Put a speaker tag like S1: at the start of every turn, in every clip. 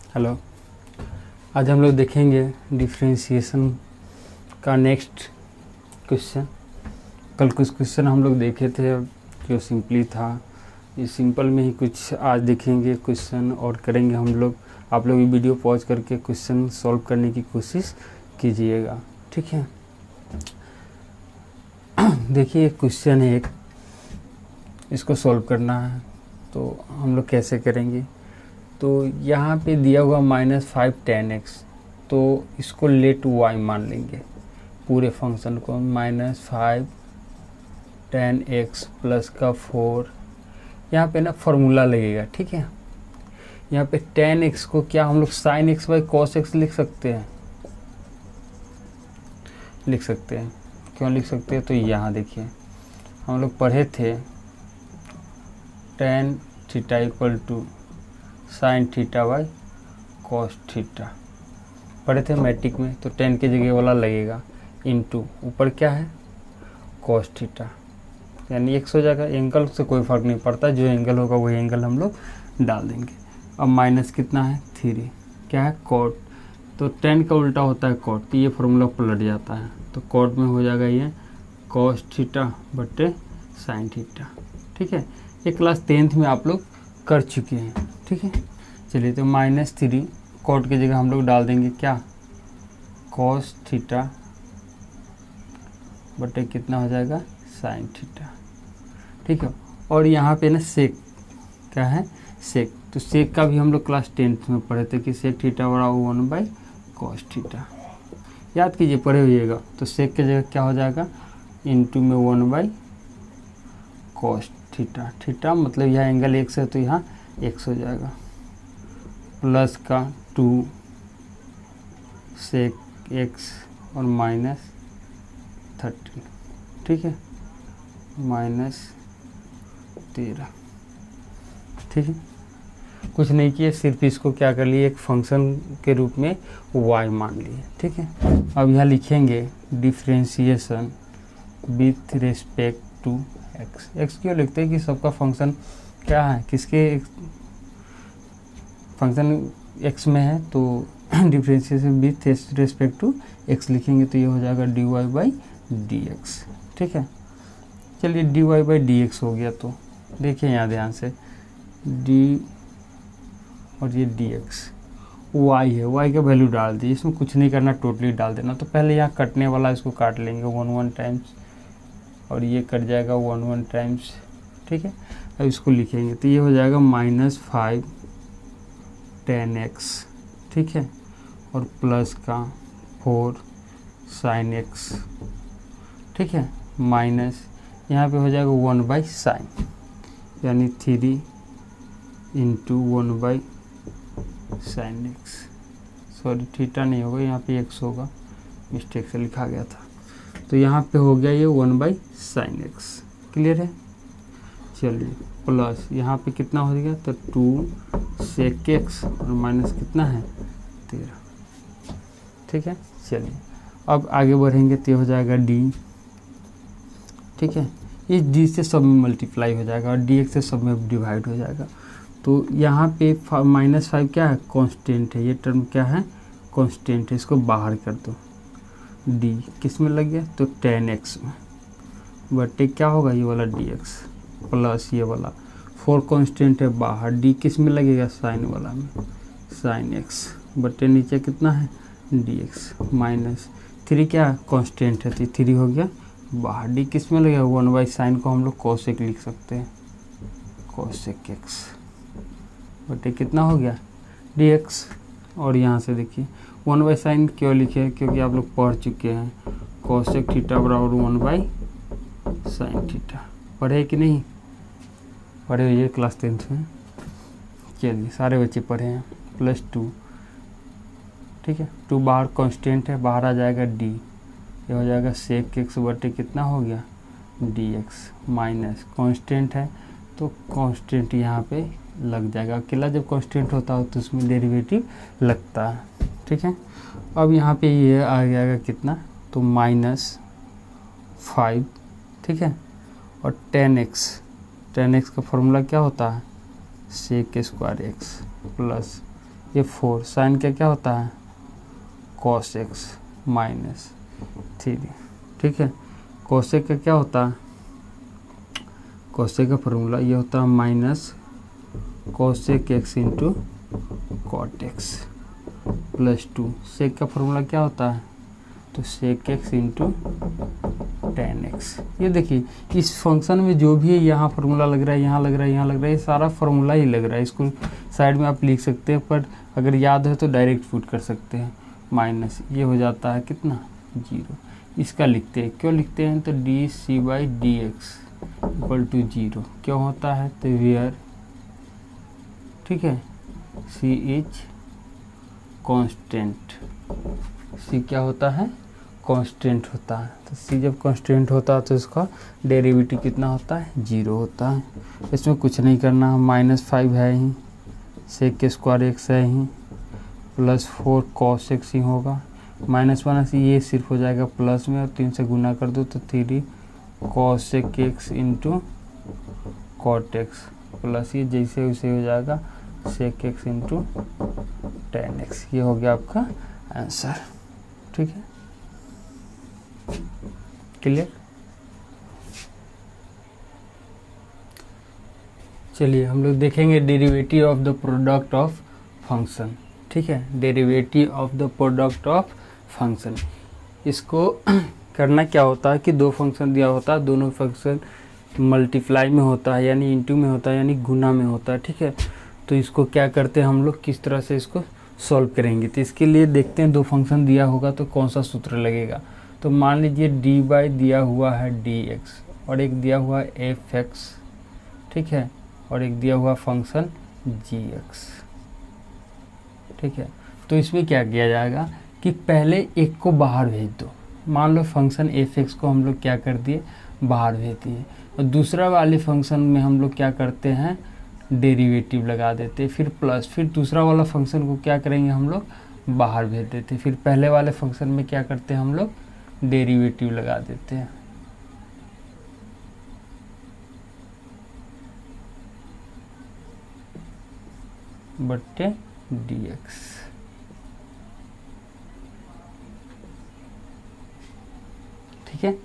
S1: Hello. आज हम लोग देखेंगे डिफरेंशिएशन का नेक्स्ट क्वेश्चन। कल कुछ क्वेश्चन हम लोग देखे थे जो सिंपली था, ये सिंपल में ही कुछ आज देखेंगे क्वेश्चन और करेंगे हम लोग। आप लोग ये वीडियो पॉज करके क्वेश्चन सॉल्व करने की कोशिश कीजिएगा, ठीक है। देखिए एक क्वेश्चन है, एक इसको सॉल्व करना है तो हम लोग कैसे करेंगे। तो यहाँ पे दिया हुआ -5 tan x, तो इसको लेट y मान लेंगे पूरे फंक्शन को। -5 tan x प्लस का 4, यहाँ पे ना फॉर्मूला लगेगा, ठीक है। यहाँ पे tan x को क्या हम लोग sin x by cos x लिख सकते हैं, क्यों लिख सकते हैं। तो यहाँ देखिए हम लोग पढ़े थे tan theta equal to sine theta by cos theta, पढ़े थे मैट्रिक में। तो tan के जगह वाला लगेगा इनटू ऊपर क्या है कॉस थीटा, यानी x हो जाएगा। एंगल से कोई फ़र्क नहीं पड़ता, जो एंगल होगा वही एंगल हम लोग डाल देंगे। अब माइनस कितना है 3, क्या है कॉट, तो tan का उल्टा होता है कॉट, तो ये फार्मूला पलट जाता है। तो कॉट में हो जाएगा ये कॉस थीटा बटे साइन थीटा, ठीक है। ये क्लास 10th में आप लोग कर चुके हैं, ठीक है। चलिए तो -3 कॉट की जगह हम लोग डाल देंगे क्या कॉस थीटा बटे कितना हो जाएगा साइन थीटा, ठीक है। और यहाँ पे ना सेक क्या है सेक, तो सेक का भी हम लोग क्लास 10th में पढ़े थे कि सेक थीटा बराबर 1 बाई कॉस थीटा, याद कीजिए पढ़े हुइएगा। तो सेक की जगह क्या हो जाएगा इनटू में 1 बाई कॉस थीटा, थीटा मतलब यह एंगल x है तो यहाँ x हो जाएगा, प्लस का 2 सेक x और -13, ठीक है, -13, ठीक है। कुछ नहीं किया, सिर्फ इसको क्या कर लिए एक फंक्शन के रूप में y मान लिए, ठीक है। अब यहाँ लिखेंगे differentiation with respect to x क्यों लिखते हैं कि सबका फंक्शन क्या है, किसके फंक्शन x में है, तो differentiation with respect to x लिखेंगे तो ये हो जाएगा dy बाई dx, ठीक है। चलिए dy बाई dx हो गया, तो देखिए यहाँ ध्यान से d और ये dx y है, y का वैल्यू डाल दी, इसमें कुछ नहीं करना, टोटली डाल देना। तो पहले यहाँ कटने वाला इसको काट लेंगे 1 टाइम्स और ये कट जाएगा 1 टाइम्स, ठीक है। अब इसको लिखेंगे तो ये हो जाएगा -5 tan x, ठीक है, और प्लस का 4 sin x, ठीक है, माइनस यहाँ पे हो जाएगा 1 बाई साइन, यानी 3 into 1 by sine x, sorry theta नहीं होगा यहाँ पे x होगा, मिस्टेक से लिखा गया था। तो यहाँ पे हो गया ये 1 बाई साइन एक्स, क्लियर है। चलिए प्लस यहाँ पे कितना हो गया तो 2 सेक एक्स और माइनस कितना है 13, ठीक है। चलिए अब आगे बढ़ेंगे तो ये हो जाएगा d, ठीक है। इस d से सब में मल्टीप्लाई हो जाएगा और dx से सब में डिवाइड हो जाएगा। तो यहाँ पे -5 क्या है कांस्टेंट है, ये टर्म क्या है कांस्टेंट है, इसको बाहर कर दो। d किस में लग गया तो tan x में बटे क्या होगा ये वाला dx प्लस ये वाला 4 कांस्टेंट है बाहर, d किस में लगेगा साइन वाला में साइन x बटे नीचे कितना है dx माइनस 3 क्या कांस्टेंट है तो 3 हो गया बाहर, d किस में लगेगा 1 बाई साइन को हम लोग कोसेक लिख सकते हैं, कोसेक x बटे कितना हो गया dx। और यहाँ से देखिए 1 बाई साइन क्यों लिखे, क्योंकि आप लोग पढ़ चुके हैं कोसेक थीटा बराबर 1 बाई साइन थीटा, पढ़े कि नहीं पढ़े हुए क्लास 10th में। चलिए सारे बच्चे पढ़े हैं, प्लस 2, ठीक है, 2 बाहर कांस्टेंट है, बाहर आ जाएगा d, ये हो जाएगा सेक x बटे कितना हो गया dx माइनस कांस्टेंट है तो कांस्टेंट यहाँ पे लग जाएगा, अकेला जब कांस्टेंट होता है तो उसमें डेरिवेटिव लगता है, ठीक है। अब यहाँ पे ये आ जाएगा कितना तो -5, ठीक है, और tan x का फॉर्मूला क्या होता है सेक स्क्वायर x प्लस ये 4 साइन का क्या होता है cos x माइनस 3, ठीक है। कोसेक का क्या होता है, कोसेक का फॉर्मूला ये होता है minus cosec x into cot x plus 2। Sec का फॉर्मूला क्या होता है, तो sec x into tan x. ये देखिए इस फंक्शन में जो भी है यहाँ फार्मूला लग रहा है, यहाँ लग रहा है, यहाँ लग रहा है, ये सारा फार्मूला ही लग रहा है। इसको साइड में आप लिख सकते हैं, पर अगर याद है तो डायरेक्ट पुट कर सकते हैं। माइनस ये हो जाता है कितना 0। इसका लिखते हैं, क्यों लिखते हैं, तो d c by d x equal to 0 क्यों होता है, तो वेयर, ठीक है, सी इज कांस्टेंट। सी क्या होता है, कांस्टेंट होता है। तो सी जब कांस्टेंट होता है तो इसका डेरिवेटिव कितना होता है 0 होता है। इसमें कुछ नहीं करना, -5 है ही, सेक के स्क्वायर एक्स है ही, प्लस 4 कॉस एक्स ही होगा, -1 ये सिर्फ हो जाएगा प्लस में, और 3 से गुना कर दो तो 3 cosec x into cot x, plus ये जैसे वैसे हो जाएगा sec x into tan x. ये हो गया आपका आंसर, ठीक है, क्लियर। चलिए हम लोग देखेंगे derivative of the product of function, ठीक है, derivative of the product of function. इसको करना क्या होता है कि दो फंक्शन दिया होता है, दोनों फंक्शन मल्टीप्लाई में होता है, यानी इंटू में होता है, यानी गुना में होता है, ठीक है। तो इसको क्या करते हैं हम लोग, किस तरह से इसको सॉल्व करेंगे, तो इसके लिए देखते हैं दो फंक्शन दिया होगा तो कौन सा सूत्र लगेगा। तो मान लीजिए डी बाई दिया हुआ है डी एक्स, और एक दिया हुआ है एफ एक्स, ठीक है, और एक दिया हुआ फंक्शन जी एक्स, ठीक है। तो इसमें क्या किया जाएगा कि पहले एक को बाहर भेज दो। मान लो फंक्शन एफ एक्स को हम लोग क्या कर दिए, बाहर भेज दिए, और दूसरा वाले फंक्शन में हम लोग क्या करते हैं, डेरिवेटिव लगा देते, फिर प्लस, फिर दूसरा वाला फंक्शन को क्या करेंगे हम लोग, बाहर भेज देते, फिर पहले वाले फंक्शन में क्या करते हैं हम लोग, डेरिवेटिव लगा देते हैं। बट्टे डी एक्स, ठीक है।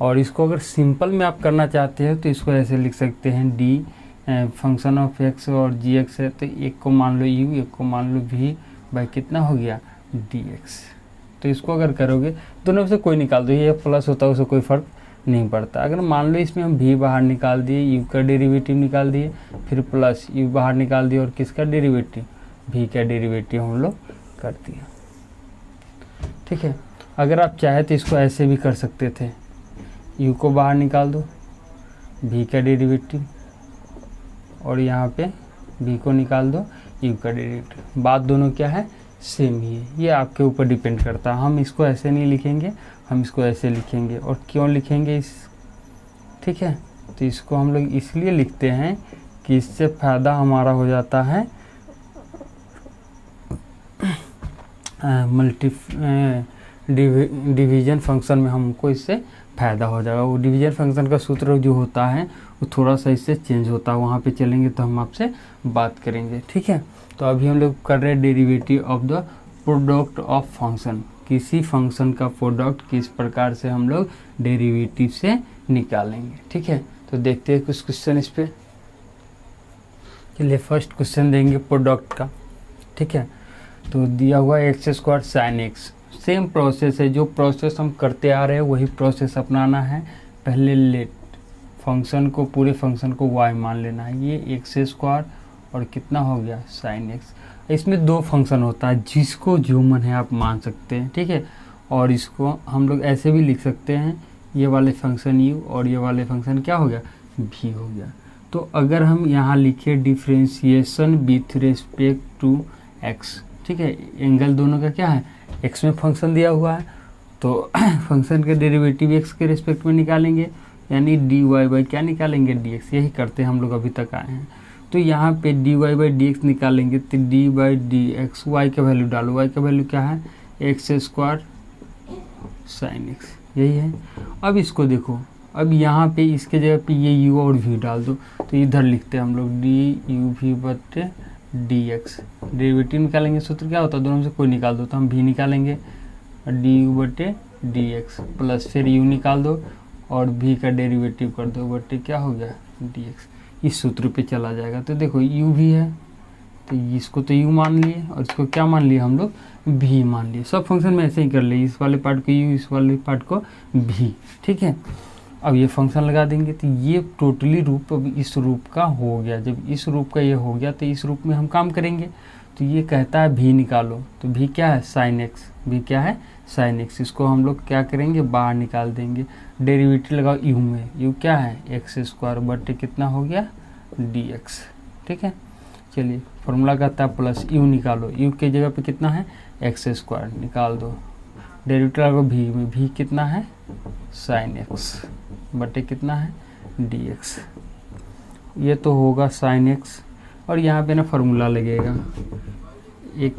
S1: और इसको अगर सिंपल में आप करना चाहते हैं तो इसको ऐसे लिख सकते हैं, डी फंक्शन ऑफ एक्स और जी एक्स है, तो एक को मान लो यू, एक को मान लो वी बाई कितना हो गया डी एक्स। तो इसको अगर करोगे दोनों में से कोई निकाल दो, ये प्लस होता है उससे कोई फ़र्क नहीं पड़ता। अगर मान लो इसमें हम भी बाहर निकाल दिए, यू का डेरिवेटिव निकाल दिए, फिर प्लस यू बाहर निकाल दिए, और किसका डेरिवेटिव, भी का डेरिवेटिव हम लोग कर दिए, ठीक है। अगर आप चाहे तो इसको ऐसे भी कर सकते थे, यू को बाहर निकाल दो, भी का डेरिवेटिव, और यहाँ पे भी को निकाल दो, यू का डेरिवेटिव। बात दोनों क्या है, सेम ही है, ये आपके ऊपर डिपेंड करता है। हम इसको ऐसे नहीं लिखेंगे, हम इसको ऐसे लिखेंगे। और क्यों लिखेंगे इस, ठीक है, तो इसको हम लोग इसलिए लिखते हैं कि इससे फ़ायदा हमारा हो जाता है डिवीजन फंक्शन में, हमको इससे फ़ायदा हो जाएगा। वो डिवीजन फंक्शन का सूत्र जो होता है वो थोड़ा सा इससे चेंज होता है, वहाँ पे चलेंगे तो हम आपसे बात करेंगे, ठीक है। तो अभी हम लोग कर रहे हैं derivative of the product of function, किसी फंक्शन का प्रोडक्ट किस प्रकार से हम लोग डेरिवेटिव से निकालेंगे, ठीक है। तो देखते हैं कुछ क्वेश्चन इस पर। चलिए फर्स्ट क्वेश्चन देंगे प्रोडक्ट का, ठीक है। तो दिया हुआ x square sine x, same process है, जो प्रोसेस हम करते आ रहे हैं वही प्रोसेस अपनाना है। पहले लेट फंक्शन को, पूरे फंक्शन को y मान लेना है, ये एक्स स्क्वायर और कितना हो गया साइन एक्स। इसमें दो फंक्शन होता है, जिसको जो मन है आप मान सकते हैं, ठीक है। और इसको हम लोग ऐसे भी लिख सकते हैं, ये वाले फंक्शन u और ये वाले फंक्शन क्या हो गया v हो गया। तो अगर हम यहाँ लिखे differentiation with respect to x, ठीक है, एंगल दोनों का क्या है, x में फंक्शन दिया हुआ है तो फंक्शन के डेरिवेटिव x के रिस्पेक्ट में निकालेंगे, यानी dy बाई क्या निकालेंगे dx, यही करते हैं हम लोग अभी तक आए हैं। तो यहाँ पे dy बाई dx निकालेंगे, तो d बाई dx, y का वैल्यू डालो, y का वैल्यू क्या है एक्स स्क्वायर साइन एक्स, यही है। अब इसको देखो, अब यहाँ पे इसके जगह पे ये u और v डाल दो, तो इधर लिखते हैं हम लोग डी यू वी बटे dx। डेरिवेटिव निकालेंगे, सूत्र क्या होता है, दोनों में से कोई निकाल दो, तो हम v निकालेंगे du बटे dx प्लस फिर u निकाल दो और v का डेरिवेटिव कर दो बटे क्या हो गया dx। इस सूत्र पे चला जाएगा। तो देखो u भी है तो इसको तो u मान लिए और इसको क्या मान लिए हम लोग v मान लिए। सब फंक्शन में ऐसे ही कर लिए, इस वाले पार्ट को u, इस वाले पार्ट को v। ठीक है, अब ये फंक्शन लगा देंगे तो ये टोटली रूप अब इस रूप का हो गया। जब इस रूप का ये हो गया तो इस रूप में हम काम करेंगे। तो ये कहता है v निकालो, तो v क्या है sin x, v क्या है sin x। इसको हम लोग क्या करेंगे, बाहर निकाल देंगे। डेरिवेटिव लगाओ u में, u क्या है एक्स स्क्वायर बटे कितना हो गया dx। ठीक है, चलिए फॉर्मूला कहता है प्लस u निकालो, u के जगह पे कितना है एक्स स्क्वायर निकाल दो। डेरिवेटिव लगाओ v में, v कितना है sin x बटे कितना है dx। ये तो होगा sin x और यहाँ पे ना फार्मूला लगेगा एक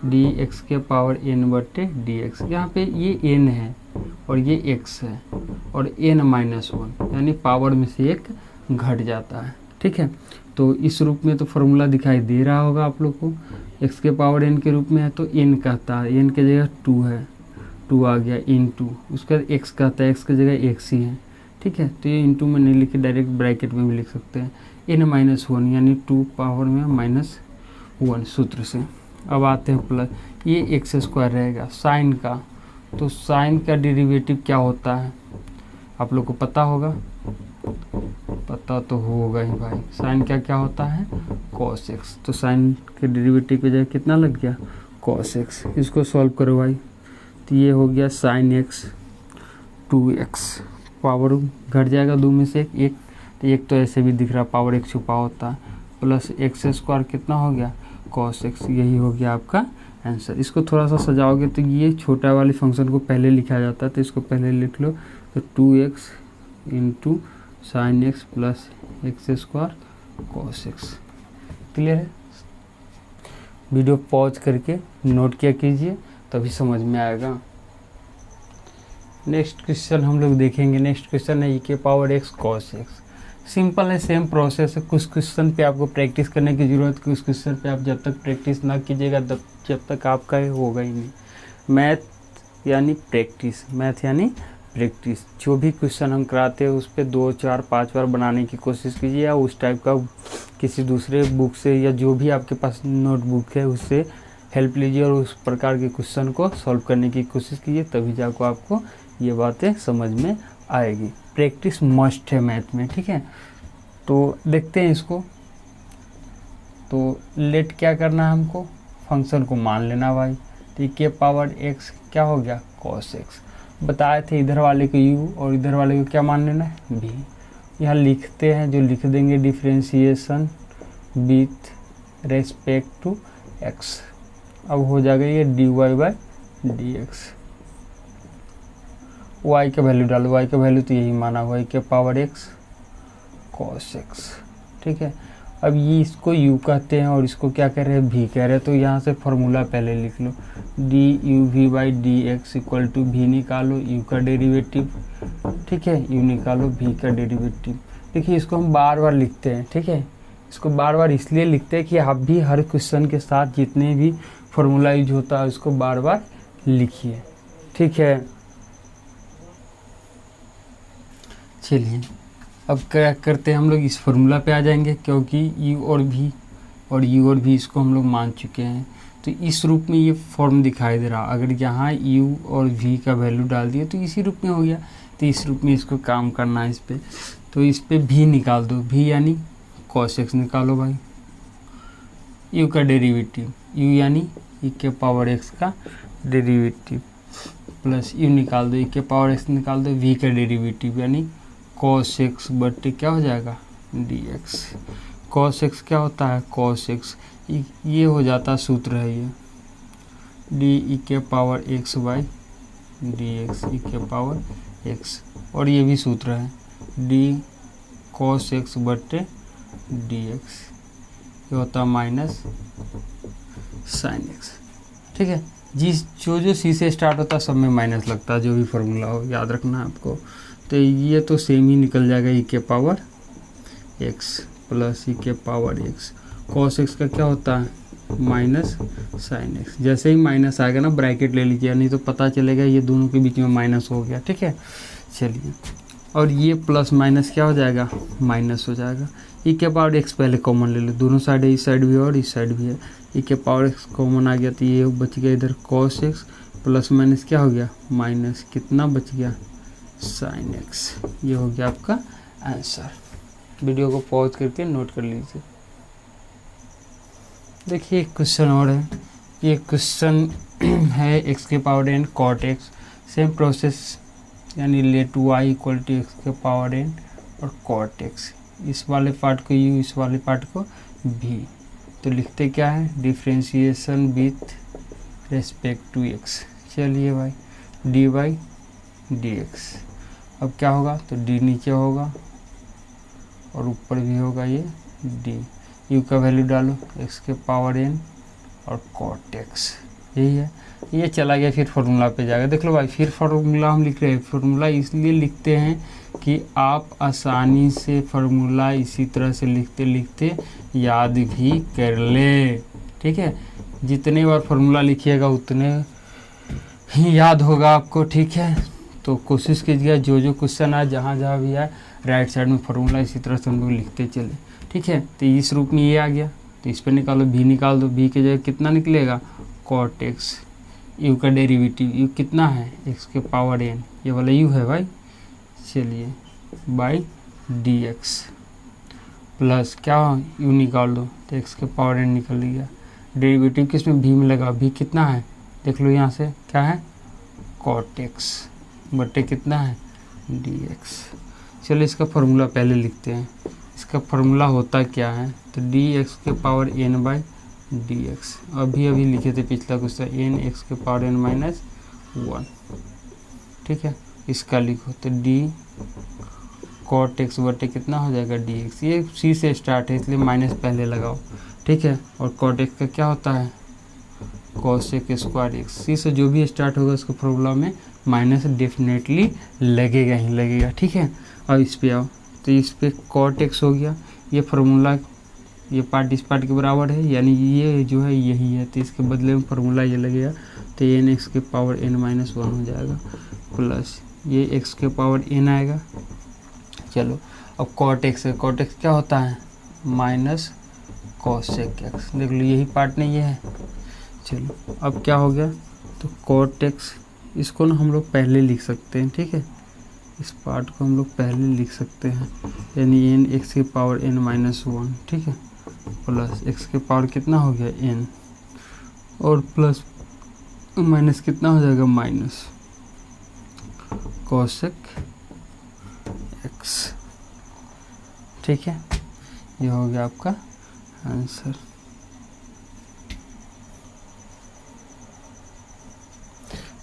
S1: dx के पावर n बटे dx। यहाँ पे ये n है और ये x है और n-1 यानी पावर में से एक घट जाता है। ठीक है, तो इस रूप में तो फार्मूला दिखाई दे रहा होगा आप लोग को, x के पावर n के रूप में है तो n कहता है, n के जगह 2 है, 2 आ गया इंटू, उसका x कहता है, x की जगह x ही है। ठीक है, तो ये इंटू में नहीं लिखे, डायरेक्ट ब्रैकेट में भी लिख सकते हैं n-1 यानी 2 पावर में -1 सूत्र से। अब आते हैं प्लस, ये एक्स स्क्वायर रहेगा साइन का, तो साइन का डेरिवेटिव क्या होता है आप लोग को पता होगा, पता तो होगा ही भाई। साइन क्या क्या होता है cos x, तो साइन के डेरिवेटिव की जगह कितना लग गया cos x। इसको सॉल्व करो भाई, तो ये हो गया sin x 2x, पावर घट जाएगा 2 में से एक, तो एक तो ऐसे भी दिख रहा पावर एक छुपा होता है, प्लस एक्स स्क्वायर कितना हो गया cos x। यही हो गया आपका आंसर। इसको थोड़ा सा सजाओगे तो ये छोटा वाले फंक्शन को पहले लिखा जाता है, तो इसको पहले लिख लो, तो 2x into sine x plus x square cos x। Clear है, वीडियो पॉज करके नोट किया कीजिए तभी समझ में आएगा। नेक्स्ट क्वेश्चन हम लोग देखेंगे। नेक्स्ट क्वेश्चन है e के power x cos x। Simple है, सेम प्रोसेस है। कुछ क्वेश्चन पे आपको प्रैक्टिस करने की ज़रूरत, कुछ क्वेश्चन पे आप जब तक प्रैक्टिस ना कीजिएगा जब तक आपका होगा ही नहीं। मैथ यानी प्रैक्टिस, मैथ यानी प्रैक्टिस। जो भी क्वेश्चन हम कराते हैं उस पर 2, 4, 5 बार बनाने की कोशिश कीजिए, या उस टाइप का किसी दूसरे बुक से या जो भी आपके पास नोटबुक है उससे हेल्प लीजिए और उस प्रकार के क्वेश्चन को सॉल्व करने की कोशिश कीजिए, तभी जाकर आपको ये बातें समझ में आएगी। प्रैक्टिस मस्ट है मैथ में। ठीक है, तो देखते हैं इसको। तो लेट क्या करना है हमको, फंक्शन को मान लेना भाई। तो e के पावर x क्या हो गया cos x। बताए थे इधर वाले को u और इधर वाले को क्या मान लेना है v। यहाँ लिखते हैं, जो लिख देंगे differentiation with respect to x। अब हो जाएगा ये dy बाई dx। y का वैल्यू डालो, y का वैल्यू तो यही माना हुआ e के पावर x cos x। ठीक है, अब ये इसको u कहते हैं और इसको क्या कह रहे हैं v कह रहे हैं, तो यहाँ से फॉर्मूला पहले लिख लो, duv by dx equal to v निकालो u का डेरिवेटिव। ठीक है, u निकालो v का डेरिवेटिव। देखिए इसको हम बार बार लिखते हैं। ठीक है, इसको बार बार इसलिए लिखते हैं कि आप भी हर क्वेश्चन के साथ जितने भी फॉर्मूला यूज होता है उसको बार बार लिखिए। ठीक है, चलिए अब क्या करते हैं हम लोग इस फॉर्मूला पे आ जाएंगे, क्योंकि u और v इसको हम लोग मान चुके हैं। तो इस रूप में ये फॉर्म दिखाई दे रहा, अगर यहाँ u और v का वैल्यू डाल दिए तो इसी रूप में हो गया। तो इस रूप में इसको काम करना है इस पर, तो इस पर v निकाल दो, v यानी cos x निकालो भाई, u का डेरिवेटिव, u यानी e के पावर x का डेरिवेटिव प्लस u निकाल दो, e के पावर x निकाल दो, v का डेरिवेटिव यानी cos x बटे क्या हो जाएगा dx। cos x क्या होता है cos x, ये हो जाता सूत्र है ये d e के power x by dx, e के पावर x, और ये भी सूत्र है d cos x बटे dx, ये होता माइनस sin x। ठीक है, जो सी से स्टार्ट होता है सब में माइनस लगता है, जो भी फार्मूला हो याद रखना है आपको। तो ये तो सेम ही निकल जाएगा e के पावर x प्लस ई के पावर एक्स। कॉस एक्स का क्या होता है माइनस साइन एक्स। जैसे ही माइनस आएगा ना ब्रैकेट ले लीजिए, नहीं तो पता चलेगा ये दोनों के बीच में माइनस हो गया। ठीक है, चलिए, और ये प्लस माइनस क्या हो जाएगा माइनस हो जाएगा। ई के पावर एक्स पहले कॉमन ले लो, दोनों साइड है, इस साइड भी है और इस साइड भी है। ई के पावर एक्स कॉमन आ गया तो ये बच गया इधर कॉस एक्स, प्लस माइनस क्या हो गया माइनस, कितना बच गया साइन एक्स। ये हो गया आपका आंसर। वीडियो को पॉज करके नोट कर लीजिए। देखिए एक क्वेश्चन और है, ये क्वेश्चन है एक्स के power n cot x, same process, यानी let y equal to x के पावर एन और कॉट एक्स। इस वाले पार्ट को यू, इस वाले पार्ट को भी, तो लिखते क्या है differentiation with respect to x. चलिए भाई डी वाई डी एक्स, अब क्या होगा तो डी नीचे होगा और ऊपर भी होगा ये डी। यू का वैल्यू डालो एक्स के पावर एन और कॉट एक्स, यही है। ये चला गया फिर फार्मूला पे जाएगा। देख लो भाई फिर फार्मूला हम लिख रहे हैं। फार्मूला इसलिए लिखते हैं कि आप आसानी से फार्मूला इसी तरह से लिखते लिखते याद भी कर ले। ठीक है, जितने बार फार्मूला लिखिएगा उतने ही याद होगा आपको। ठीक है, तो कोशिश कीजिएगा जो जो क्वेश्चन आए जहाँ जहाँ भी आए राइट साइड में फार्मूला इसी तरह से हम लोग लिखते चले। ठीक है, तो इस रूप में ये आ गया, तो इस पर निकालो, भी निकाल दो, भी के जगह कितना निकलेगा कॉट एक्स। यू का डेरिवेटिव यू कितना है एक्स के पावर एन, ये वाला यू है भाई, चलिए बाई डी एक्स प्लस क्या यू निकाल दो तो एक्स के पावर एन निकल गया। डेरिवेटिव किस में भी में लगा, भी कितना है देख लो यहाँ से क्या है कॉट एक्स बटे कितना है डी एक्स। चलिए इसका फार्मूला पहले लिखते हैं। इसका फार्मूला होता क्या है तो डी एक्स के power n by d x, अभी अभी लिखे थे पिछला क्वेश्चन, एन एक्स के पावर एन माइनस वन। ठीक है, इसका लिखो तो डी कॉट एक्स बटे कितना हो जाएगा डी एक्स। ये सी से स्टार्ट है इसलिए माइनस पहले लगाओ। ठीक है, और कॉट एक्स का क्या होता है कॉसेक स्क्वायर एक्स। सी से जो भी स्टार्ट होगा उसको फार्मूला में माइनस डेफिनेटली लगेगा ही लगेगा। ठीक है, अब इस पे आओ तो इस पे कॉट एक्स हो गया, ये फार्मूला ये पार्ट इस पार्ट के बराबर है, यानी ये जो है यही है, तो इसके बदले में फार्मूला ये लगेगा, तो एन एक्स के पावर एन माइनस वन हो जाएगा प्लस ये एक्स के पावर एन आएगा। चलो अब कॉट एक्स है, कॉट एक्स क्या होता है माइनस कॉसेक एक्स, देख लो यही पार्ट नहीं ये है। चलो अब क्या हो गया तो कॉट एक्स, इसको ना हम लोग पहले लिख सकते हैं। ठीक है, इस पार्ट को हम लोग पहले लिख सकते हैं, यानी एन एक्स के पावर एन माइनस वन। ठीक है, प्लस एक्स के पावर कितना हो गया एन और प्लस माइनस कितना हो जाएगा माइनस कॉसेक एक्स। ठीक है, ये हो गया आपका आंसर।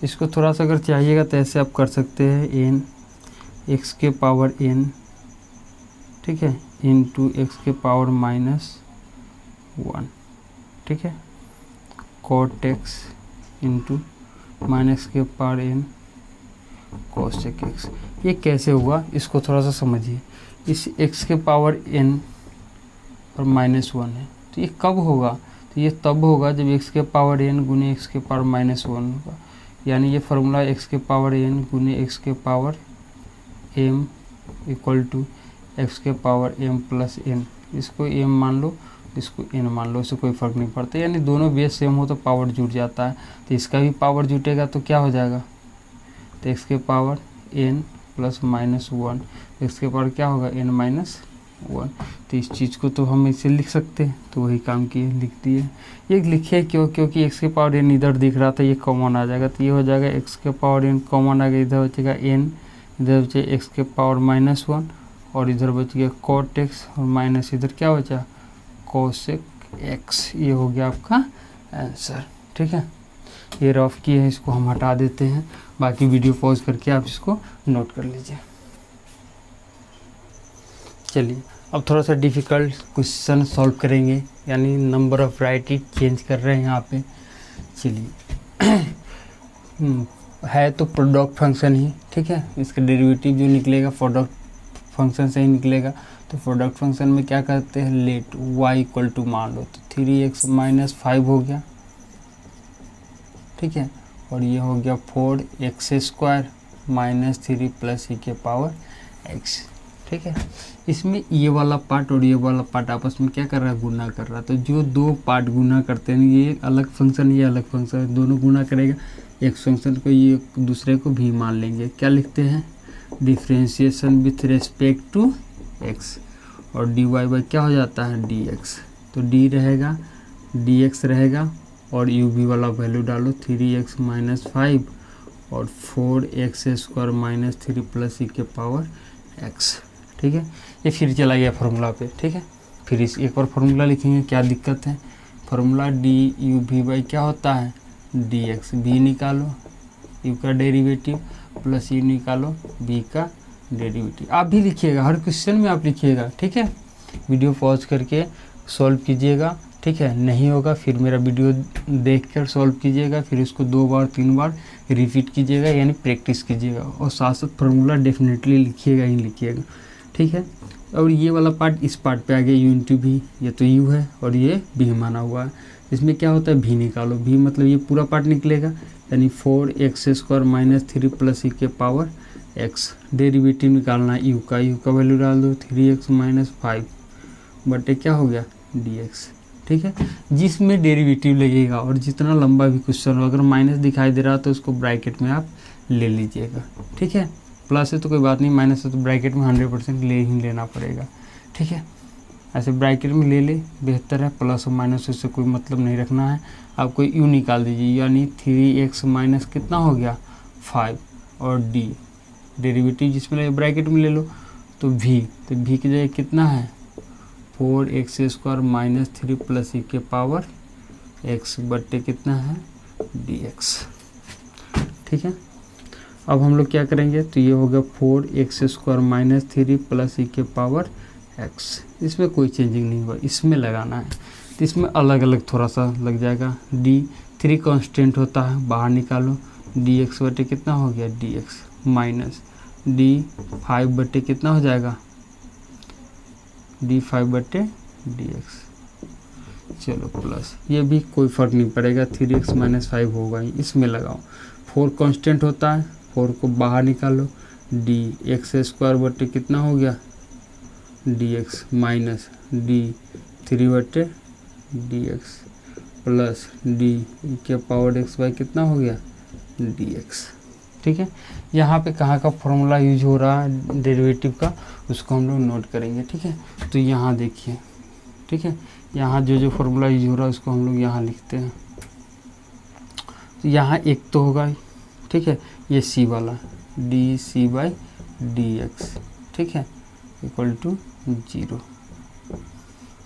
S1: इसको थोड़ा सा अगर चाहिएगा तो ऐसे आप कर सकते हैं, एन एक्स के पावर एन, ठीक है, इंटू एक्स के पावर माइनस वन। ठीक है, कॉट एक्स इंटू माइनस के पावर एन कॉसेक एक्स। ये कैसे हुआ इसको थोड़ा सा समझिए। इस एक्स के पावर एन और माइनस वन है, तो ये कब होगा तो ये तब होगा जब एक्स के पावर एन गुने एक्स के पावर माइनस वन होगा, यानी ये फार्मूला एक्स के पावर एन गुने एक्स के power m equal to x के पावर एम प्लस एन। इसको एम मान लो, इसको एन मान लो, इससे कोई फ़र्क नहीं पड़ता, यानी दोनों बेस सेम हो तो पावर जुट जाता है। तो इसका भी पावर जुटेगा तो क्या हो जाएगा तो एक्स के power n plus minus one, x के पावर क्या होगा एन माइनस वन। तो इस चीज़ को तो हम इसे लिख सकते हैं, तो वही काम किए लिख दिए। ये लिखे क्यों, क्योंकि एक्स के पावर एन इधर दिख रहा था, ये कॉमन आ जाएगा, तो ये हो जाएगा एक्स के पावर एन कॉमन आ गया, इधर बचेगा एन, इधर बचे एक्स के पावर माइनस वन और इधर बच गया कॉट एक्स और माइनस इधर क्या बचा कॉसेक एक्स। ये हो गया आपका आंसर। ठीक है, ये रफ किए हैं, इसको हम हटा देते हैं, बाकी वीडियो पॉज करके आप इसको नोट कर लीजिए। चलिए अब थोड़ा सा डिफ़िकल्ट क्वेश्चन सॉल्व करेंगे, यानी नंबर ऑफ वैरायटी चेंज कर रहे हैं यहाँ पे। चलिए है तो प्रोडक्ट फंक्शन ही, ठीक है, इसका डेरिवेटिव जो निकलेगा प्रोडक्ट फंक्शन से ही निकलेगा। तो प्रोडक्ट फंक्शन में क्या करते हैं, लेट y इक्वल टू मान लो तो 3x माइनस 5 हो गया, ठीक है, और ये हो गया 4x स्क्वायर माइनस 3 प्लस ई के पावर x, ठीक है। इसमें ये वाला पार्ट और ये वाला पार्ट आपस में क्या कर रहा है, गुना कर रहा है। तो जो दो पार्ट गुना करते हैं, ये अलग फंक्शन ये अलग फंक्शन, दोनों गुना करेगा, एक फंक्शन को ये दूसरे को भी मान लेंगे। क्या लिखते हैं, differentiation with respect to x, और dy बाई क्या हो जाता है, dx। तो d रहेगा, dx रहेगा, और u v वाला वैल्यू डालो 3x माइनस 5 और 4x स्क्वायर माइनस 3 प्लस ई के पावर x, ठीक है। ये फिर चला गया फार्मूला पे, ठीक है। फिर इस एक बार फार्मूला लिखेंगे, क्या दिक्कत है, formula d u v by क्या होता है, dx, v निकालो u का डेरिवेटिव प्लस u निकालो v का डेरिवेटिव। आप भी लिखिएगा, हर क्वेश्चन में आप लिखिएगा, ठीक है। वीडियो पॉज करके सॉल्व कीजिएगा, ठीक है। नहीं होगा फिर मेरा वीडियो देखकर सॉल्व कीजिएगा, फिर इसको 2 बार 3 बार रिपीट कीजिएगा, यानी प्रैक्टिस कीजिएगा, और साथ साथ फार्मूला डेफिनेटली लिखिएगा ही लिखिएगा, ठीक है। और ये वाला पार्ट इस पार्ट पे आ गया, यू इंटू भी, ये तो यू है और ये भी माना हुआ है। इसमें क्या होता है, भी निकालो, भी मतलब ये पूरा पार्ट निकलेगा, यानी 4x स्क्वायर माइनस 3 प्लस ई के पावर x। डेरिवेटिव निकालना है u का वैल्यू डाल दो 3x माइनस 5 बटे क्या हो गया, dx, ठीक है। जिसमें डेरिवेटिव लगेगा और जितना लंबा भी क्वेश्चन हो, अगर माइनस दिखाई दे रहा तो उसको ब्रैकेट में आप ले लीजिएगा, ठीक है। प्लस है तो कोई बात नहीं, माइनस है तो ब्रैकेट में 100% ले ही लेना पड़ेगा, ठीक है। ऐसे ब्रैकेट में ले ले बेहतर है, प्लस और माइनस उससे कोई मतलब नहीं रखना है। आपको यू निकाल दीजिए, यानी 3x माइनस कितना हो गया 5, और डी डेरिवेटिव जिसमें लगे ब्रैकेट में ले लो तो v, तो v की जगह कितना है 4x स्क्वायर माइनस 3 प्लस ई के पावर x बट्टे कितना है dx, ठीक है। अब हम लोग क्या करेंगे, तो ये हो गया 4x स्क्वायर माइनस 3 प्लस ई के पावर x। इसमें कोई चेंजिंग नहीं हुआ, इसमें लगाना है तो इसमें अलग अलग थोड़ा सा लग जाएगा। d3 कांस्टेंट होता है, बाहर निकालो, dx बटे कितना हो गया dx माइनस d5 बटे कितना हो जाएगा d5 बटे dx, चलो प्लस, ये भी कोई फ़र्क नहीं पड़ेगा, 3x माइनस 5 होगा ही, इसमें लगाओ। 4 कांस्टेंट होता है, 4 को बाहर निकालो, dx स्क्वायर बटे कितना हो गया dx माइनस d3 बटे dx प्लस d के पावर x बाई कितना हो गया dx, ठीक है। यहाँ पे कहाँ का फॉर्मूला यूज हो रहा है डेरिवेटिव का, उसको हम लोग नोट करेंगे, ठीक है। तो यहाँ देखिए, ठीक है, यहाँ जो फॉर्मूला यूज हो रहा है उसको हम लोग यहाँ लिखते हैं। तो यहाँ एक तो होगा, ठीक है, ये c वाला dc बाई dx, ठीक है, इक्वल टू 0।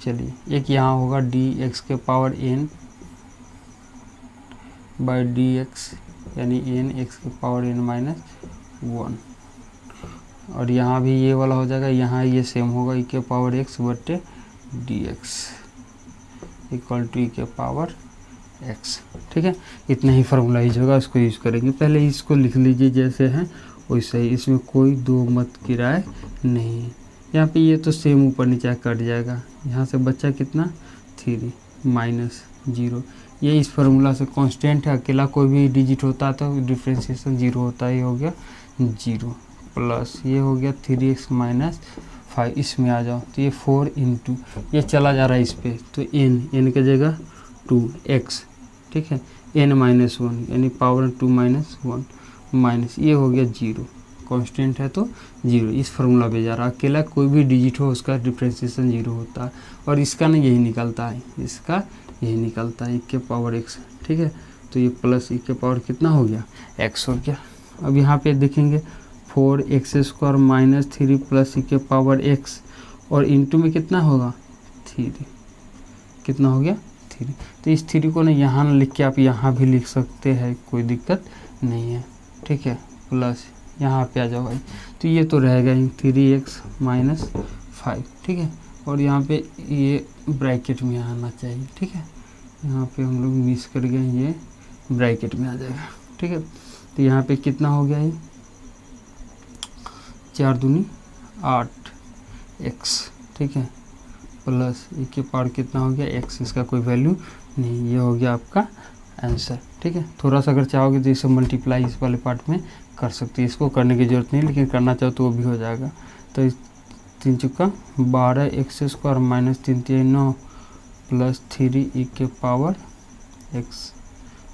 S1: चलिए एक यहाँ होगा dx के पावर n बाई dx, यानी n x के पावर n माइनस 1, और यहाँ भी ये वाला हो जाएगा, यहाँ ये सेम होगा e के पावर x बटे dx इक्वल टू e के पावर x, ठीक है। इतना ही फार्मूला यूज होगा, उसको यूज़ करेंगे। पहले इसको लिख लीजिए जैसे हैं वैसे ही, इसमें कोई दो मत की राय नहीं है। यहाँ पे ये तो सेम ऊपर नीचे कट जाएगा, यहाँ से बच्चा कितना 3 माइनस 0, ये इस फार्मूला से कांस्टेंट है, अकेला कोई भी डिजिट होता है तो डिफ्रेंशिएशन 0 होता है, ये हो गया 0 प्लस ये हो गया 3x माइनस 5, इसमें आ जाओ तो ये 4 इंटू ये चला जा रहा है इस पर, तो n की जगह 2x, ठीक है, n माइनस 1 यानी पावर 2 माइनस 1 माइनस ये हो गया 0, कांस्टेंट है तो 0, इस फार्मूला पे जा रहा है। अकेला कोई भी डिजिट हो उसका डिफ्रेंशिएशन 0 होता है, और इसका ना यही निकलता है, इसका यही निकलता है e के पावर x, ठीक है। तो ये प्लस e के पावर कितना हो गया x हो गया। अब यहाँ पे देखेंगे 4x स्क्वायर माइनस 3 प्लस ई के पावर x, और इंटू में कितना होगा 3, कितना हो गया 3। तो इस 3 को ना यहाँ ना लिख के आप यहाँ भी लिख सकते हैं, कोई दिक्कत नहीं है, ठीक है। प्लस यहाँ पे आ जाओ भाई, तो ये तो रहेगा ही 3x माइनस 5, ठीक है, और यहाँ पे ये ब्रैकेट में आना चाहिए, ठीक है। यहाँ पे हम लोग मिस कर गए, ये ब्रैकेट में आ जाएगा, ठीक है। तो यहाँ पे कितना हो गया, ये 4 दूनी 8, एक्स, ठीक है, प्लस e की पावर कितना हो गया एक्स, इसका कोई वैल्यू नहीं, ये हो गया आपका आंसर, ठीक है। थोड़ा सा अगर चाहोगे तो इसे मल्टीप्लाई इस वाले पार्ट में कर सकते हैं, इसको करने की ज़रूरत नहीं, लेकिन करना चाहो तो वो भी हो जाएगा। तो 3 चुका 12 x square minus 3 3 9 plus 3 e के पावर एक्स,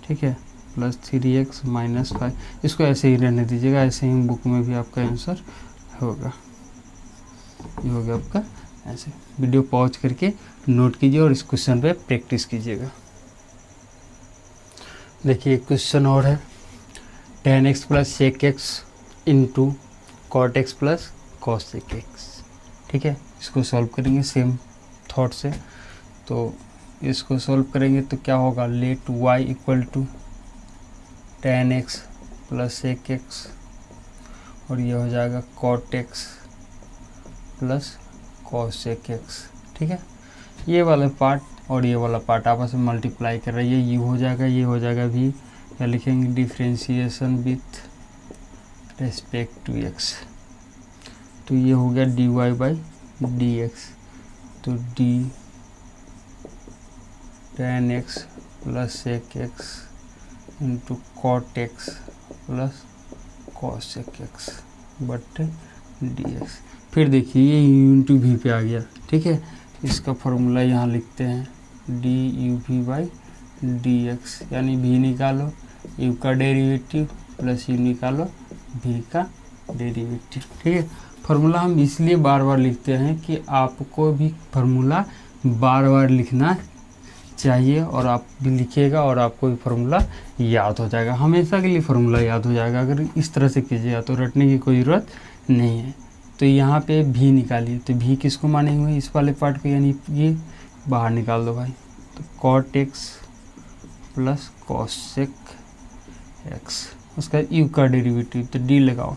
S1: ठीक है, प्लस 3x माइनस 5, इसको ऐसे ही रहने दीजिएगा, ऐसे ही बुक में भी आपका आंसर होगा। ये हो गया आपका ऐसे। वीडियो पॉज करके नोट कीजिए और इस क्वेश्चन पे प्रैक्टिस कीजिएगा। देखिए एक क्वेश्चन और है, tan x plus sec x into cot x plus cos sec x, ठीक है। इसको सॉल्व करेंगे सेम थॉट से। तो इसको सॉल्व करेंगे तो क्या होगा, let y equal to tan x plus sec x और ये हो जाएगा cot x plus cos sec x, ठीक है। ये वाला पार्ट और ये वाला पार्ट आपस में मल्टीप्लाई कर रही है, ये हो जाएगा, ये हो जाएगा भी, या लिखेंगे differentiation with respect to x, तो ये हो गया dy बाई dx, तो d tan x plus sec x into cot x plus cos sec x बट dx। फिर देखिए ये u इंटू वी पे आ गया, ठीक है। इसका फॉर्मूला यहाँ लिखते हैं d u v by d x, यानी v निकालो u का डेरिवेटिव प्लस u निकालो v का डेरिवेटिव, ठीक है। फार्मूला हम इसलिए बार बार लिखते हैं कि आपको भी फार्मूला बार बार लिखना चाहिए, और आप भी लिखिएगा और आपको भी फार्मूला याद हो जाएगा, हमेशा के लिए फार्मूला याद हो जाएगा अगर इस तरह से कीजिएगा, तो रटने की कोई ज़रूरत नहीं है। तो यहाँ पे भी निकालिए, तो भी किसको माने हुए, इस वाले पार्ट को, यानी ये बाहर निकाल दो भाई, तो cot x plus cos sec x, उसका u का डेरिवेटिव तो d लगाओ,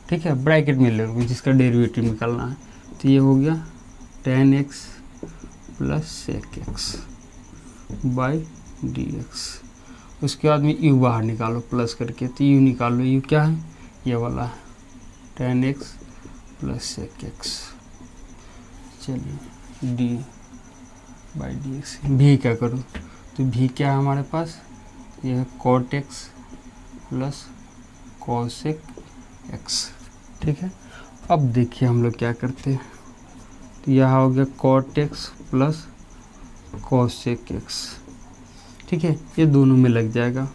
S1: ठीक है, ब्रैकेट में ले लो जिसका डेरिवेटिव निकालना है। तो ये हो गया tan x plus sec x by dx। उसके बाद में u बाहर निकालो प्लस करके, तो u निकालो, u क्या है, ये वाला tan x plus sec x, चलिए d बाई dx। भी क्या करो, तो भी क्या है हमारे पास, ये है cot x plus cos sec x, ठीक है। अब देखिए हम लोग क्या करते हैं, तो यहाँ हो गया cot x plus cos sec x, ठीक है, ये दोनों में लग जाएगा,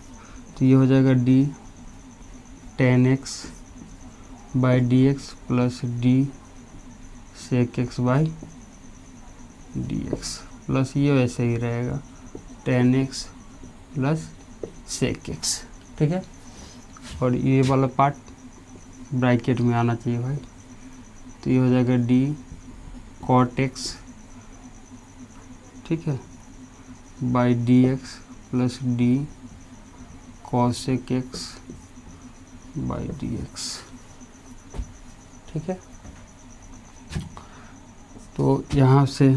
S1: तो ये हो जाएगा d tan x by d x plus D sec x by d x, plus ये वैसे ही रहेगा tan x plus sec x, ठीक है। और ये वाला पार्ट ब्रैकेट में आना चाहिए भाई, तो ये हो जाएगा d cot x, ठीक है, by d x plus D cos sec x by d x, ठीक है। तो यहाँ से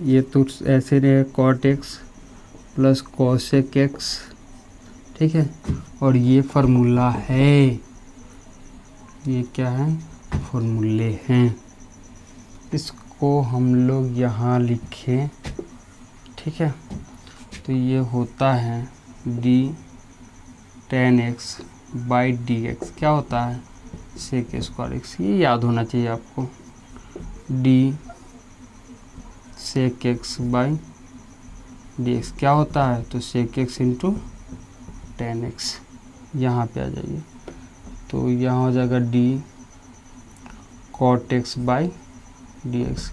S1: ये तो ऐसे रहे cot x plus cos sec x, ठीक है, और ये फार्मूला है, ये क्या है, फार्मूले हैं, इसको हम लोग यहाँ लिखें, ठीक है। तो ये होता है d tan x by d x, क्या होता है sec स्क्वायर x, ये याद होना चाहिए आपको, d sec x by d x क्या होता है, तो sec x into tan x, यहाँ पे आ जाइए, तो यहाँ हो जाएगा d cot x by d x,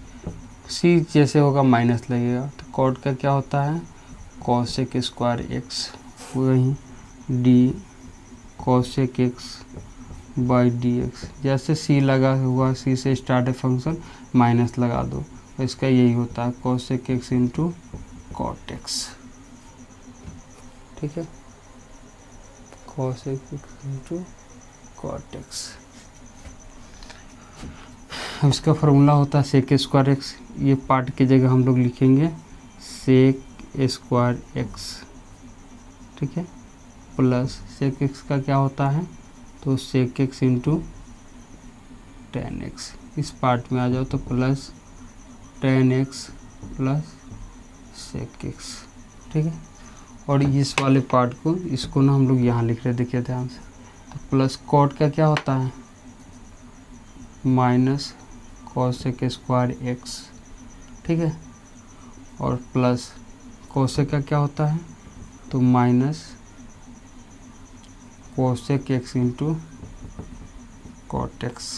S1: C जैसे होगा माइनस लगेगा, तो cot का क्या होता है cos sec स्क्वायर x, वहीं d cos sec x by d x, जैसे सी लगा हुआ, सी से स्टार्ट है फंक्शन, माइनस लगा दो, तो इसका यही होता है cos sec x into cot x, ठीक है, cos sec x into cot x। इसका फार्मूला होता है sec स्क्वायर x, ये पार्ट की जगह हम लोग लिखेंगे sec स्क्वायर x, ठीक है, प्लस sec x का क्या होता है, तो sec x into tan x, इस पार्ट में आ जाओ तो plus tan x plus sec x, ठीक है। और इस वाले पार्ट को, इसको ना हम लोग यहाँ लिख रहे, देखिए ध्यान से, तो प्लस कॉट का क्या होता है माइनस cosec स्क्वायर x, ठीक है। और प्लस cosec का क्या होता है, तो minus cosec x into cot x।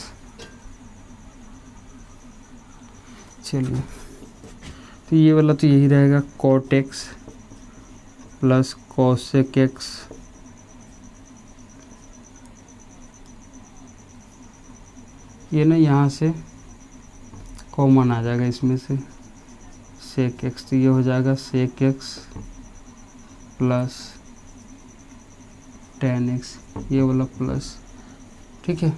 S1: चलिए, तो ये वाला तो यही रहेगा, cot x plus cosec x ये ना यहाँ से कॉमन आ जाएगा इसमें से sec x, तो ये हो जाएगा sec x plus tan x, ये वाला प्लस, ठीक है।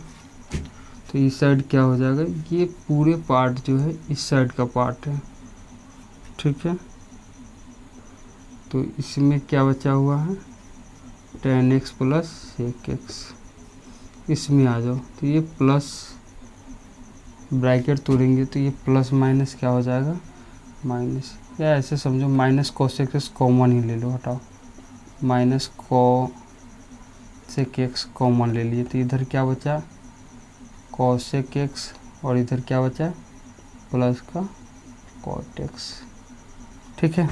S1: तो इस साइड क्या हो जाएगा, ये पूरे पार्ट जो है इस साइड का पार्ट है, ठीक है। तो इसमें क्या बचा हुआ है tan x plus sec x, इसमें आ जाओ, तो ये प्लस ब्रैकेट तोड़ेंगे तो ये प्लस माइनस क्या हो जाएगा माइनस, या ऐसे समझो माइनस cosec x कॉमन ही ले लो, हटाओ, माइनस cosec x कॉमन ले लिए, तो इधर क्या बचा cosec x और इधर क्या बचा प्लस का cot x, ठीक है।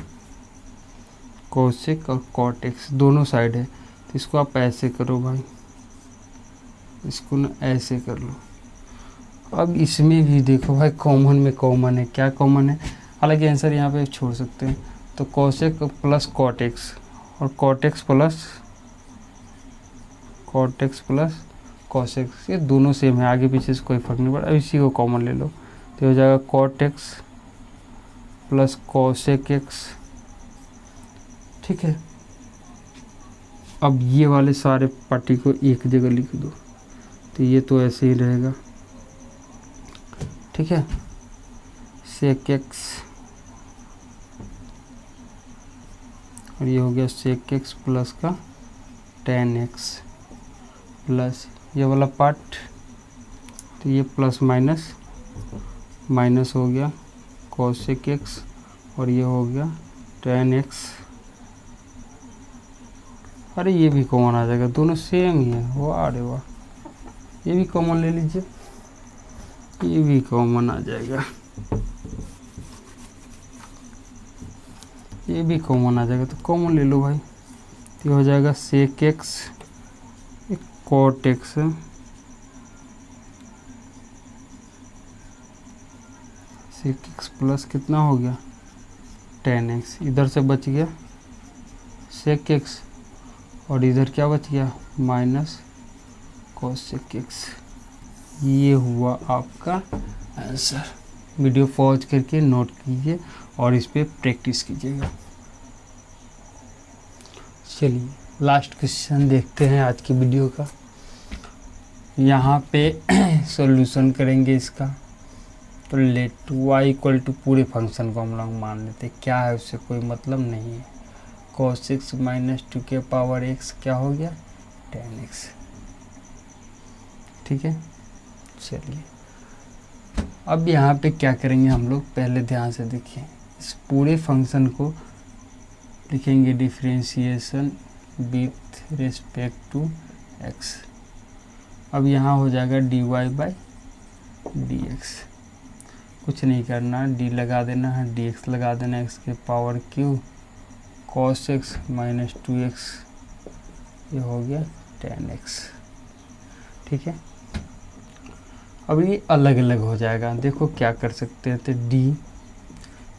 S1: cosec और cot x दोनों साइड है, तो इसको आप ऐसे करो भाई, इसको ना ऐसे कर लो। अब इसमें भी देखो भाई कॉमन में कॉमन है, क्या कॉमन है, हालांकि आंसर यहाँ पे छोड़ सकते हैं, तो cosec प्लस cot x और cot x plus cos x, ये दोनों सेम है, आगे पीछे से कोई फर्क नहीं पड़ा। अब इसी को कॉमन ले लो, तो हो जाएगा cot x plus cosec x, ठीक है। अब ये वाले सारे पार्टी को एक जगह लिख दो, तो ये तो ऐसे ही रहेगा, ठीक है। sec x और ये हो गया sec x प्लस का tan x प्लस ये वाला पार्ट, तो ये प्लस माइनस माइनस हो गया cosec x और ये हो गया tan x। अरे ये भी कॉमन आ जाएगा, दोनों सेम ही है, वाह अरे वाह, ये भी कॉमन ले लीजिए, ये भी कॉमन आ जाएगा, ये भी कॉमन आ जाएगा, तो कॉमन ले लो भाई, तो हो जाएगा sec x cot x है, sec x प्लस कितना हो गया tan x, इधर से बच गया sec x और इधर क्या बच गया माइनस cosec x। ये हुआ आपका आंसर। वीडियो पॉज करके नोट कीजिए और इस पे प्रैक्टिस कीजिएगा। चलिए लास्ट क्वेश्चन देखते हैं आज की वीडियो का। यहाँ पे सॉल्यूशन करेंगे इसका, तो लेट y इक्वल टू पूरे फंक्शन को हम लोग मान लेते हैं, क्या है उससे कोई मतलब नहीं है। cos x माइनस 2 के पावर x क्या हो गया tan x, ठीक है। चलिए अब यहाँ पे क्या करेंगे हम लोग, पहले ध्यान से देखिए, इस पूरे फंक्शन को लिखेंगे differentiation with respect to x। अब यहाँ हो जाएगा dy बाई dx, कुछ नहीं करना, d लगा देना है, dx लगा देना है, x के power q cos x minus 2x, ये हो गया tan x, ठीक है। अब ये अलग अलग हो जाएगा, देखो क्या कर सकते हैं, तो d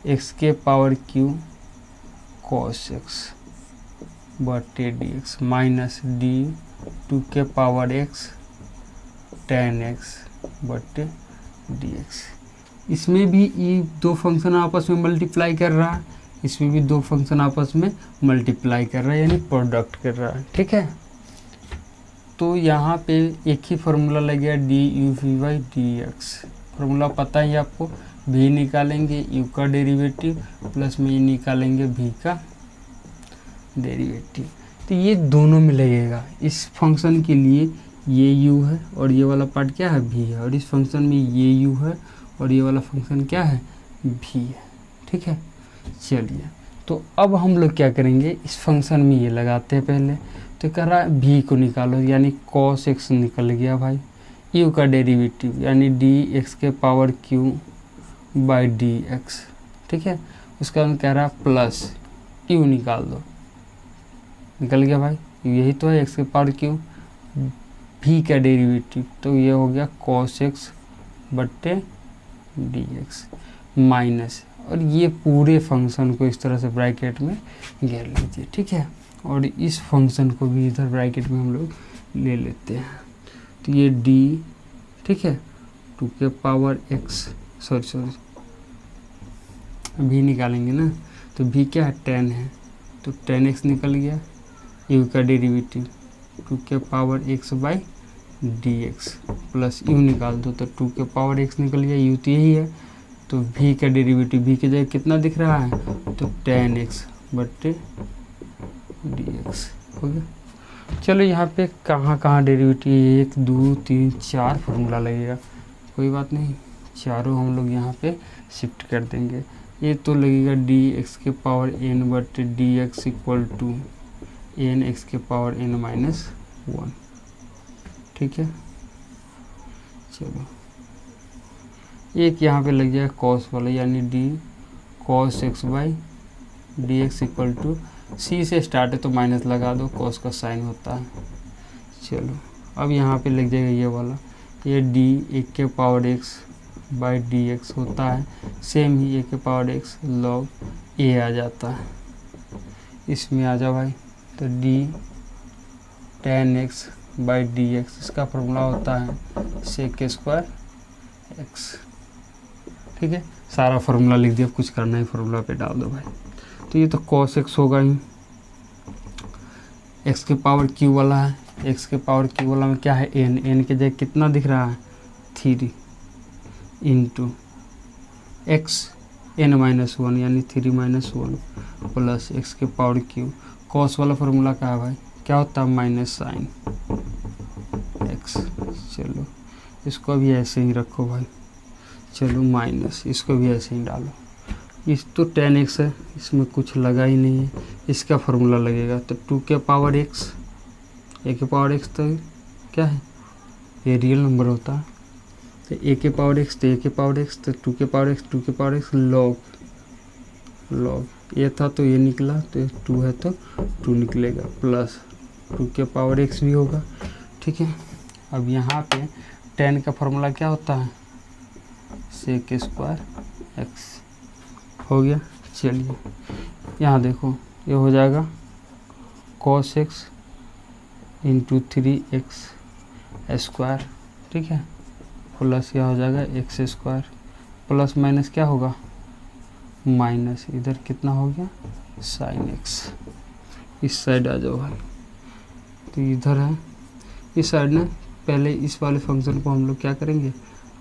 S1: x के पावर q cos x बटे dx माइनस d 2 के पावर x tan x बटे dx। इसमें भी ये दो फंक्शन आपस में मल्टीप्लाई कर रहा है, इसमें भी दो फंक्शन आपस में मल्टीप्लाई कर रहा है, यानी प्रोडक्ट कर रहा है, ठीक है। तो यहाँ पे एक ही फार्मूला लग गया d u v by d x, formula पता ही आपको, v निकालेंगे u का डेरिवेटिव प्लस में निकालेंगे v का डेरिवेटिव, तो ये दोनों में लगेगा। इस फंक्शन के लिए ये u है और ये वाला पार्ट क्या है v है, और इस फंक्शन में ये u है और ये वाला फंक्शन क्या है भी है, ठीक है। चलिए तो अब हम लोग क्या करेंगे, इस फंक्शन में ये लगाते हैं पहले। तो कह रहा है भी को निकालो, यानी cos x निकल गया भाई, u का डेरिवेटिव यानी dx के पावर q बाई dx, ठीक है। उसका बाद कह रहा है प्लस u निकाल दो, निकल गया भाई, यही तो है x के पावर q, v का डेरिवेटिव तो ये हो गया cos x बट्टे dx माइनस, और ये पूरे फंक्शन को इस तरह से ब्रैकेट में घेर लीजिए, ठीक है। और इस फंक्शन को भी इधर ब्रैकेट में हम लोग ले लेते हैं। तो ये d, ठीक है, 2 के पावर x, सॉरी v निकालेंगे ना, तो v क्या है 10 है, तो 10x निकल गया, u का डेरिवेटिव 2 के power x by dx plus u निकाल दो, तो 2 के पावर x निकल गया, u तो यही है, तो v का डेरिवेटिव v की जगह कितना दिख रहा है, तो 10x बट्टे dx हो गया। चलो यहाँ पे कहाँ कहाँ डेरिवेटिव, 1 2 3 4 फार्मूला लगेगा, कोई बात नहीं, चारों हम लोग यहाँ पे शिफ्ट कर देंगे। ये तो लगेगा dx के पावर n बट्टे dx equal to n x के पावर n माइनस 1, ठीक है। चलो एक यहाँ पे लग जाएगा cos वाला, यानी d cos x by dx equal to c से स्टार्ट है तो माइनस लगा दो, cos का साइन होता है। चलो अब यहाँ पे लग जाएगा ये वाला, ये d 1 के पावर x बाई dx होता है, सेम ही 1 के पावर x log a आ जाता है, इसमें आ जा भाई। तो d tan x by dx, इसका फॉर्मूला होता है sec स्क्वायर x, ठीक है। सारा फार्मूला लिख दिया, कुछ करना है फार्मूला पे डाल दो भाई। तो ये तो cos x होगा ही, x के पावर q वाला है, x के पावर q वाला में क्या है n, n के जगह कितना दिख रहा है 3 इंटू x n माइनस 1 यानी 3 माइनस 1 प्लस x के पावर q, cos वाला फार्मूला क्या है भाई, क्या होता है माइनस साइन x। चलो इसको भी ऐसे ही रखो भाई, चलो माइनस, इसको भी ऐसे ही डालो। इस तो 10x है, इसमें कुछ लगा ही नहीं है, इसका फार्मूला लगेगा, तो 2 के पावर x, a के पावर x तो क्या है, ये रियल नंबर होता है, तो a के पावर x तो a के पावर x, तो 2 के पावर x 2 के पावर x log ये था तो ये निकला, तो 2 है तो 2 निकलेगा, प्लस 2 के पावर x भी होगा, ठीक है। अब यहाँ पे 10 का फार्मूला क्या होता है sec स्क्वायर x हो गया। चलिए यहाँ देखो, ये हो जाएगा cos x into 3x square, ठीक है, प्लस यह हो जाएगा x स्क्वायर, प्लस माइनस क्या होगा माइनस, इधर कितना हो गया sin x, इस साइड आ जाओ भाई। तो इधर है इस साइड ना, पहले इस वाले फंक्शन को हम लोग क्या करेंगे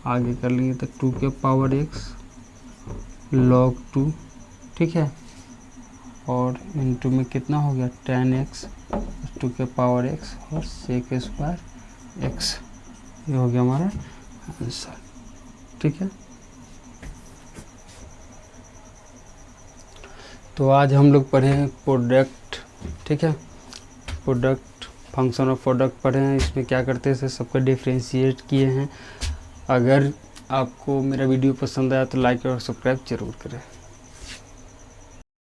S1: आगे कर लेंगे, तो 2 के पावर x log 2, ठीक है, और इनटू में कितना हो गया tan x 2 के पावर x और sec स्क्वायर x, ये हो गया हमारा आंसर, ठीक है। तो आज हम लोग पढ़े हैं प्रोडक्ट, ठीक है, प्रोडक्ट फंक्शन ऑफ प्रोडक्ट पढ़े हैं, इसमें क्या करते हैं सबका डिफ्रेंशिएट किए हैं। अगर आपको मेरा वीडियो पसंद आया तो लाइक और सब्सक्राइब जरूर करें।